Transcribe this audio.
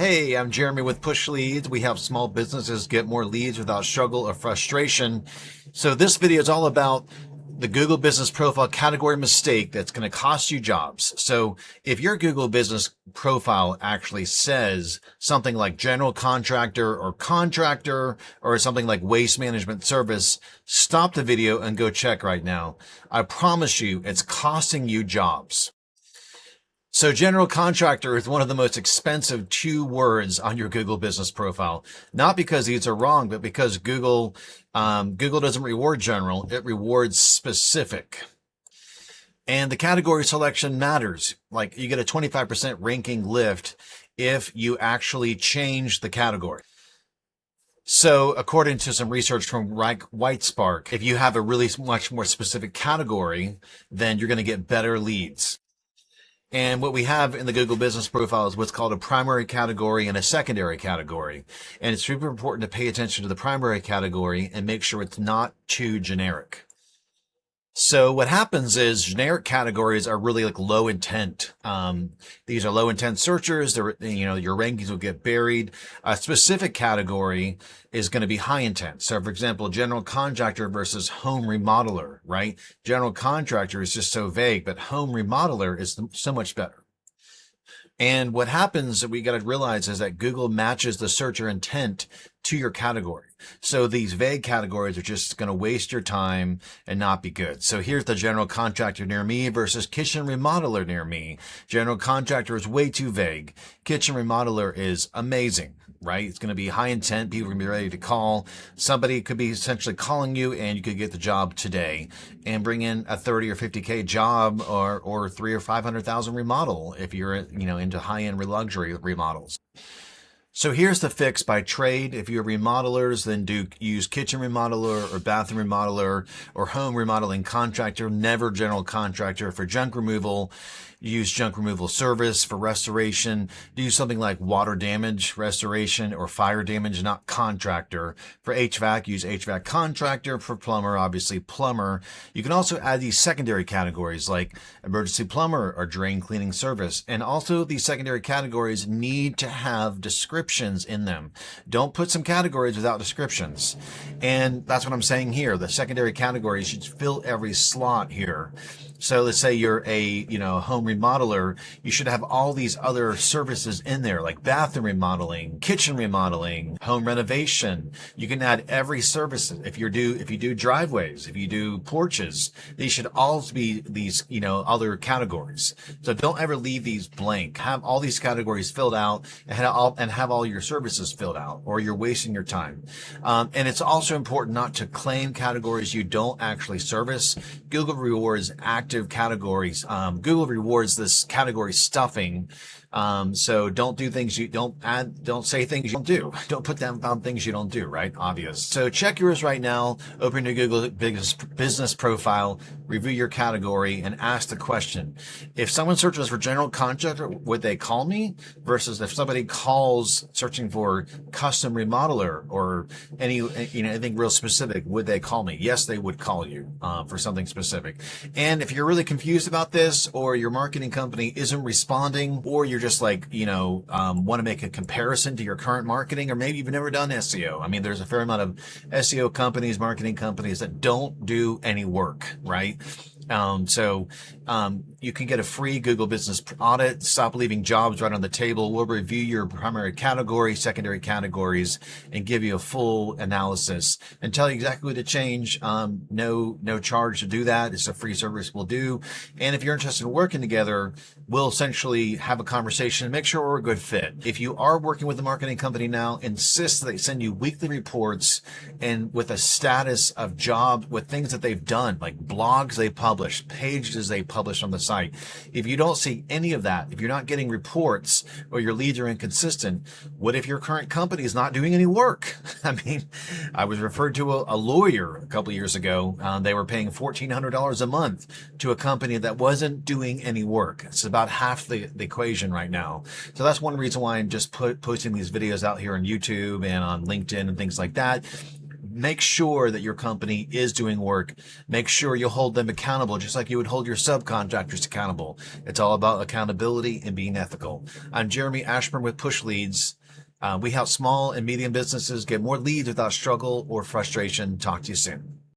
Hey, I'm Jeremy with PushLeads. We help small businesses get more leads without struggle or frustration. So this video is all about the Google Business Profile category mistake that's going to cost you jobs. So if your Google Business Profile actually says something like general contractor or something like waste management service, stop the video and go check right now. I promise you it's costing you jobs. So general contractor is one of the most expensive two words on your Google Business Profile, not because these are wrong, but because Google doesn't reward general, it rewards specific. And the category selection matters. Like you get a 25% ranking lift if you actually change the category. So according to some research from Whitespark, if you have a really much more specific category, then you're going to get better leads. And what we have in the Google Business Profile is what's called a primary category and a secondary category. And it's super important to pay attention to the primary category and make sure it's not too generic. So what happens is generic categories are really like low intent. These are low intent searchers. Your rankings will get buried. A specific category is going to be high intent. So for example, general contractor versus home remodeler, right? General contractor is just so vague, but home remodeler is so much better. And what happens that we got to realize is that Google matches the searcher intent to your category. So these vague categories are just going to waste your time and not be good. So here's the general contractor near me versus kitchen remodeler near me. General contractor is way too vague. Kitchen remodeler is amazing, right? It's going to be high intent. People are going to be ready to call. Somebody could be essentially calling you and you could get the job today and bring in a 30 or 50K job or 3 or 500,000 remodel if you're, into high-end luxury remodels. So here's the fix by trade. If you're remodelers, then use kitchen remodeler or bathroom remodeler or home remodeling contractor, never general contractor. For junk removal, use junk removal service. For restoration, do something like water damage restoration or fire damage, not contractor. For HVAC, use HVAC contractor. For plumber, obviously plumber. You can also add these secondary categories like emergency plumber or drain cleaning service. And also these secondary categories need to have descriptions in them. Don't put some categories without descriptions. And that's what I'm saying here. The secondary categories should fill every slot here. So let's say you're a, home remodeler, you should have all these other services in there like bathroom remodeling, kitchen remodeling, home renovation. You can add every service. If you do driveways, if you do porches, these should all be these, other categories. So don't ever leave these blank. Have all these categories filled out and have all your services filled out, or you're wasting your time. And it's also important not to claim categories you don't actually service. Google rewards active categories. Google rewards this category stuffing. So don't do things don't say things you don't do. Don't put down things you don't do, right? Obvious. So check yours right now. Open your Google Business Profile, review your category, and ask the question. If someone searches for general contractor, would they call me? Versus if somebody calls searching for custom remodeler or anything real specific, would they call me? Yes, they would call you for something specific. And if you're really confused about this, or your marketing company isn't responding, or you're just like, want to make a comparison to your current marketing, or maybe you've never done SEO. I mean, there's a fair amount of SEO companies, marketing companies that don't do any work, right? You can get a free Google Business audit. Stop leaving jobs right on the table. We'll review your primary category, secondary categories, and give you a full analysis and tell you exactly what to change. No charge to do that. It's a free service we'll do. And if you're interested in working together, we'll essentially have a conversation and make sure we're a good fit. If you are working with a marketing company now, insist that they send you weekly reports and with a status of jobs, with things that they've done, like blogs they publish, pages they publish on the site. If you don't see any of that, if you're not getting reports or your leads are inconsistent, what if your current company is not doing any work? I mean, I was referred to a lawyer a couple of years ago. They were paying $1,400 a month to a company that wasn't doing any work. It's about half the equation right now. So that's one reason why I'm just posting these videos out here on YouTube and on LinkedIn and things like that. make sure that your company is doing work. Make sure you hold them accountable, just like you would hold your subcontractors accountable. It's all about accountability and being ethical. I'm Jeremy Ashburn with PushLeads. We help small and medium businesses get more leads without struggle or frustration. Talk to you soon.